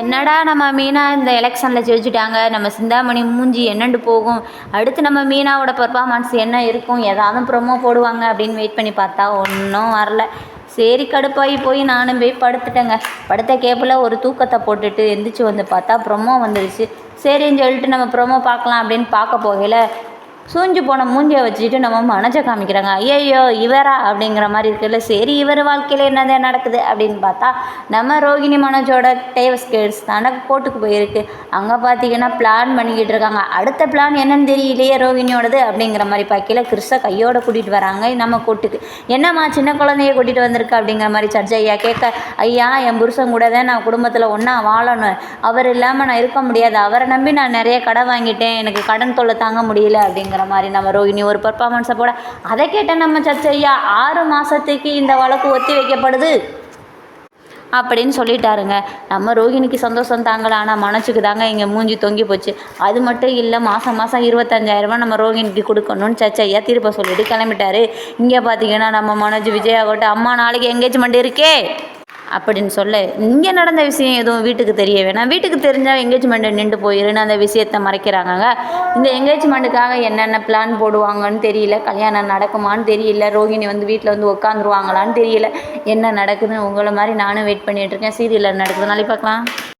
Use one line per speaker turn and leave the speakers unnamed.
என்னடா நம்ம மீனா இந்த எலெக்ஷனில் ஜெயிச்சுட்டாங்க, நம்ம சிந்தாமணி மூஞ்சி என்னண்டு போகும், அடுத்து நம்ம மீனாவோட பெர்ஃபார்மன்ஸ் என்ன இருக்கும், ஏதாவது ப்ரொமோ போடுவாங்க அப்படின்னு வெயிட் பண்ணி பார்த்தா ஒன்றும் வரல. சரி கடுப்பாகி போய் நானும் போய் படுத்துட்டேங்க. படுத்த கேப்பில் ஒரு தூக்கத்தை போட்டுட்டு எந்திரிச்சு வந்து பார்த்தா ப்ரொமோ வந்துடுச்சு. சரின்னு சொல்லிட்டு நம்ம ப்ரொமோ பார்க்கலாம் அப்படின்னு பார்க்க போகல, சூஞ்சு போன மூஞ்சியை வச்சுட்டு நம்ம மனஜை காமிக்கிறாங்க. ஐயோ இவரா அப்படிங்கிற மாதிரி இருக்குல்ல. சரி இவர் வாழ்க்கையில் என்னது நடக்குது அப்படின்னு பார்த்தா நம்ம ரோகிணி மனோஜோட டேவஸ் கேட்ஸ் தானே கோர்ட்டுக்கு போயிருக்கு. அங்கே பார்த்தீங்கன்னா பிளான் பண்ணிக்கிட்டு இருக்காங்க. அடுத்த பிளான் என்னன்னு தெரியலையே ரோகிணியோடது அப்படிங்கிற மாதிரி பார்க்கல கிறிஸை கையோட கூட்டிகிட்டு வராங்க நம்ம கோர்ட்டுக்கு. என்னம்மா சின்ன குழந்தைய கூட்டிகிட்டு வந்திருக்கு அப்படிங்கிற மாதிரி சர்ச்சை ஐயா கேட்க, ஐயா என் புருஷன் கூட தான் நான் குடும்பத்தில் ஒன்றா வாழணும், அவர் இல்லாமல் நான் இருக்க முடியாது, அவரை நம்பி நான் நிறைய கடன் வாங்கிட்டேன், எனக்கு கடன் தொல்லை தாங்க முடியல அப்படிங்கிற மாதிரி நம்ம ரோகிணி ஒரு பர்ஃபார்மன்ஸை போட, அதை கேட்ட நம்ம சர்ச்சையா 6 மாதத்துக்கு இந்த வழக்கு ஒத்தி வைக்கப்படுது அப்படின்னு சொல்லிட்டாருங்க. நம்ம ரோகிணிக்கு சந்தோஷம் தாங்கலை, ஆனால் மனசுக்கு தாங்க இங்கே மூஞ்சி தொங்கி போச்சு. அது மட்டும் இல்லை, மாதம் 25,000 நம்ம ரோகிணிக்கு கொடுக்கணும்னு சர்ச்சையா தீர்ப்பை சொல்லிட்டு கிளம்பிட்டாரு. இங்கே பார்த்தீங்கன்னா நம்ம மனோஜ் விஜயாவோட்ட அம்மா நாளைக்கு என்கேஜ்மெண்ட் இருக்கே அப்படின்னு சொல்ல, இங்கே நடந்த விஷயம் எதுவும் வீட்டுக்கு தெரிய வேணாம், வீட்டுக்கு தெரிஞ்சால் என்கேஜ்மெண்ட்டை நின்று போயிருன்னு அந்த விஷயத்தை மறைக்கிறாங்க. இந்த என்கேஜ்மெண்ட்டுக்காக என்னென்ன பிளான் போடுவாங்கன்னு தெரியல, கல்யாணம் நடக்குமான்னு தெரியல, ரோகிணி வந்து வீட்டில் வந்து உட்காந்துருவாங்களான்னு தெரியல, என்ன நடக்குதுன்னு உங்களை மாதிரி நானும் வெயிட் பண்ணிகிட்ருக்கேன். சீரியலில் நடக்குது, நாளைக்கு பார்க்கலாம்.